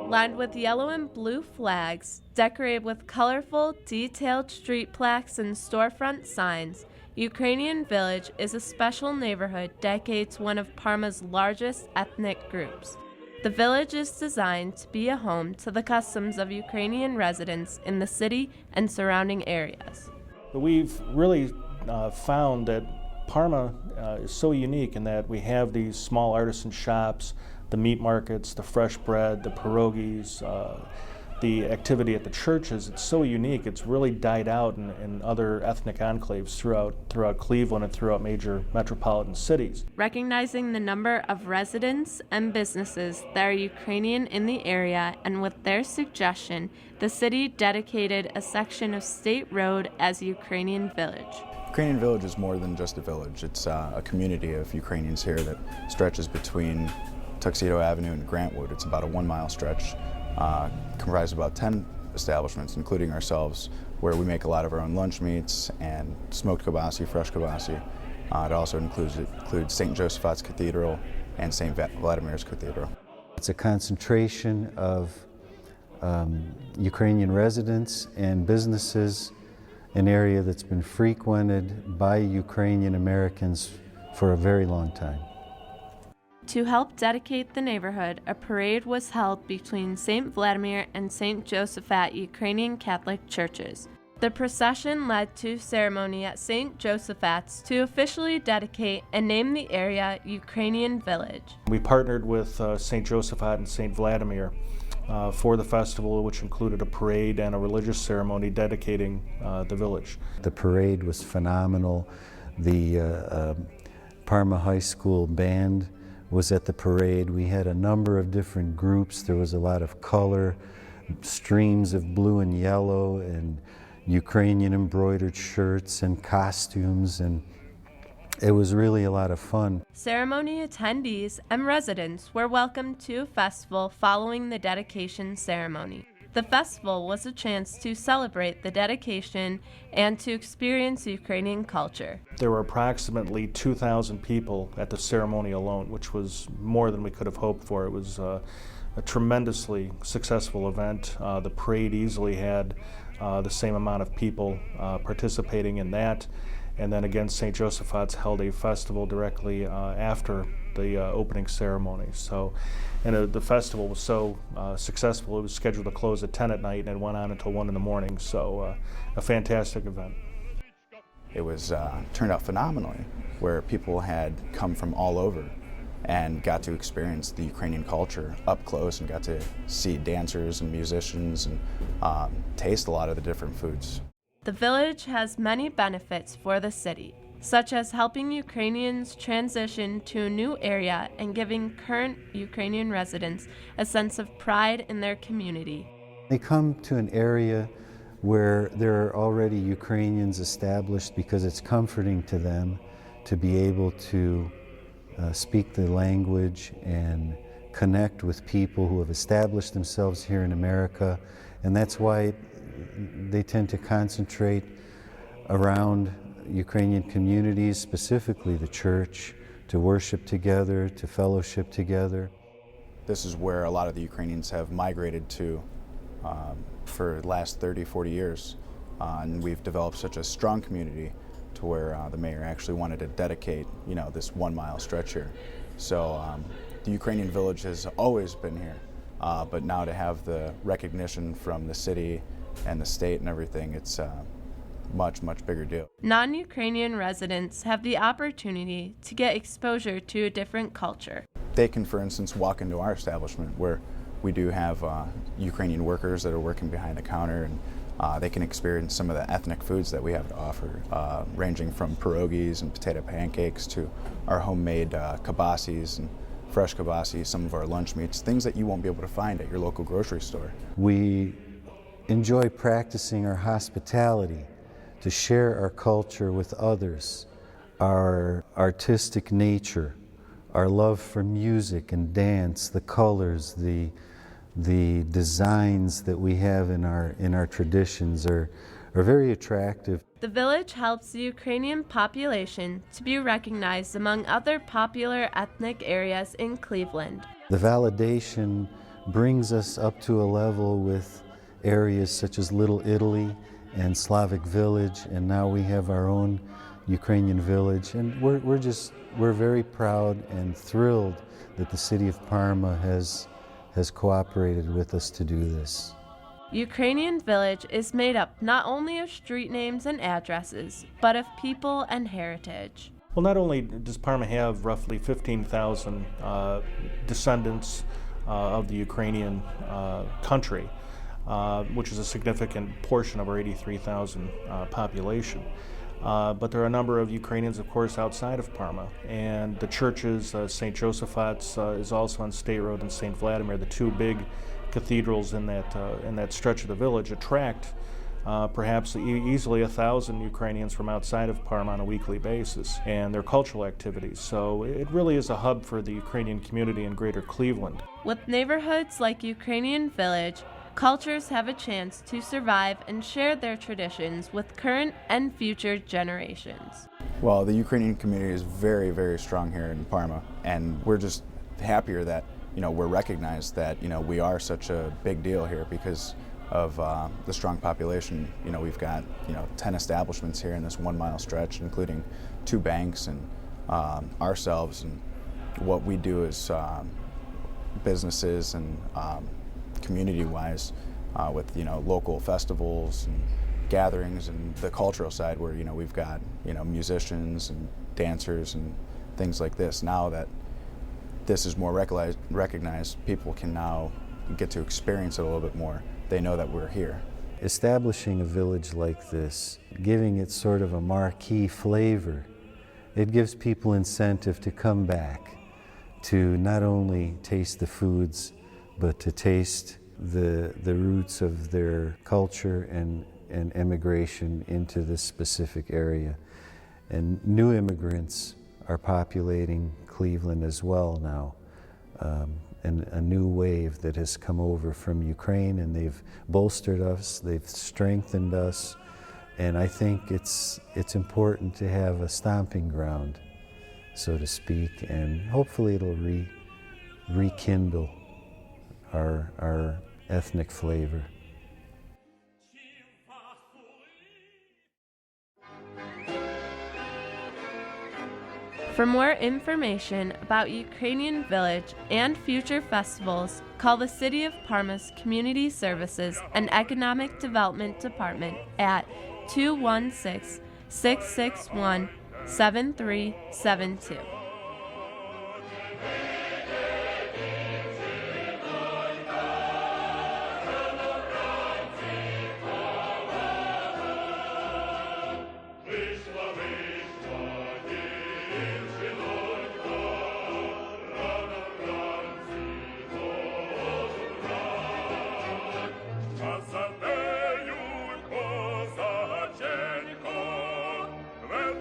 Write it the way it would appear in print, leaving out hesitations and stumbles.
Lined with yellow and blue flags, decorated with colorful, detailed street plaques and storefront signs, Ukrainian Village is a special neighborhood dedicated to one of Parma's largest ethnic groups. The village is designed to be a home to the customs of Ukrainian residents in the city and surrounding areas. We've really found that Parma is so unique in that we have these small artisan shops, the meat markets, the fresh bread, the pierogies, the activity at the churches. It's so unique. It's really died out in other ethnic enclaves throughout Cleveland and throughout major metropolitan cities. Recognizing the number of residents and businesses that are Ukrainian in the area, and with their suggestion, the city dedicated a section of State Road as Ukrainian Village. Ukrainian Village is more than just a village. It's a community of Ukrainians here that stretches between Tuxedo Avenue and Grantwood. It's about a 1 mile stretch, comprised of about 10 establishments, including ourselves, where we make a lot of our own lunch meats and smoked kibasi, fresh kibasi. It also includes St. Josaphat's Cathedral and St. Vladimir's Cathedral. It's a concentration of Ukrainian residents and businesses, an area that's been frequented by Ukrainian Americans for a very long time. To help dedicate the neighborhood, a parade was held between St. Vladimir and St. Josaphat Ukrainian Catholic churches. The procession led to ceremony at St. Josaphat's to officially dedicate and name the area Ukrainian Village. We partnered with St. Josaphat and St. Vladimir for the festival, which included a parade and a religious ceremony dedicating the village. The parade was phenomenal. The Parma High School band was at the parade. We had a number of different groups. There was a lot of color, streams of blue and yellow, and Ukrainian embroidered shirts and costumes, and it was really a lot of fun. Ceremony attendees and residents were welcomed to a festival following the dedication ceremony. The festival was a chance to celebrate the dedication and to experience Ukrainian culture. There were approximately 2,000 people at the ceremony alone, which was more than we could have hoped for. It was a tremendously successful event. The parade easily had the same amount of people participating in that. And then again, St. Josaphat's held a festival directly after the opening ceremony. And the festival was so successful, it was scheduled to close at 10 at night and it went on until 1 in the morning. So a fantastic event. It was turned out phenomenally, where people had come from all over and got to experience the Ukrainian culture up close and got to see dancers and musicians and taste a lot of the different foods. The village has many benefits for the city, such as helping Ukrainians transition to a new area and giving current Ukrainian residents a sense of pride in their community. They come to an area where there are already Ukrainians established because it's comforting to them to be able to speak the language and connect with people who have established themselves here in America, and that's why they tend to concentrate around Ukrainian communities, specifically the church, to worship together, to fellowship together. This is where a lot of the Ukrainians have migrated to for the last 30, 40 years. And we've developed such a strong community to where the mayor actually wanted to dedicate, this 1 mile stretch here. So the Ukrainian Village has always been here, but now to have the recognition from the city and the state and everything, it's a much, much bigger deal. Non-Ukrainian residents have the opportunity to get exposure to a different culture. They can, for instance, walk into our establishment where we do have Ukrainian workers that are working behind the counter, and they can experience some of the ethnic foods that we have to offer, ranging from pierogies and potato pancakes to our homemade kibasis and fresh kibasi, some of our lunch meats, things that you won't be able to find at your local grocery store. We enjoy practicing our hospitality, to share our culture with others, our artistic nature, our love for music and dance, the colors, the designs that we have in our traditions are are very attractive. The village helps the Ukrainian population to be recognized among other popular ethnic areas in Cleveland. The validation brings us up to a level with areas such as Little Italy and Slavic Village, and now we have our own Ukrainian Village, and we're very proud and thrilled that the city of Parma has cooperated with us to do this. Ukrainian Village is made up not only of street names and addresses, but of people and heritage. Well, not only does Parma have roughly 15,000 descendants of the Ukrainian country, which is a significant portion of our 83,000 population, but there are a number of Ukrainians, of course, outside of Parma. And the churches, St. Josaphat's is also on State Road, and St. Vladimir, the two big cathedrals in that stretch of the village, attract perhaps easily 1,000 Ukrainians from outside of Parma on a weekly basis, and their cultural activities. So it really is a hub for the Ukrainian community in greater Cleveland. With neighborhoods like Ukrainian Village, cultures have a chance to survive and share their traditions with current and future generations. Well, the Ukrainian community is very, very strong here in Parma, and we're just happier that we're recognized that we are such a big deal here because of the strong population. We've got 10 establishments here in this 1 mile stretch, including 2 banks and ourselves. And what we do is businesses and community-wise with local festivals and gatherings, and the cultural side where we've got musicians and dancers and things like this. Now that this is more recognized, people can now get to experience it a little bit more. They know that we're here. Establishing a village like this, giving it sort of a marquee flavor, it gives people incentive to come back, to not only taste the foods, but to taste the roots of their culture and immigration into this specific area. And new immigrants are populating Cleveland as well now, and a new wave that has come over from Ukraine, and they've bolstered us, they've strengthened us, and I think it's important to have a stomping ground, so to speak, and hopefully it'll rekindle our ethnic flavor. For more information about Ukrainian Village and future festivals, call the City of Parma's Community Services and Economic Development Department at 216-661-7372.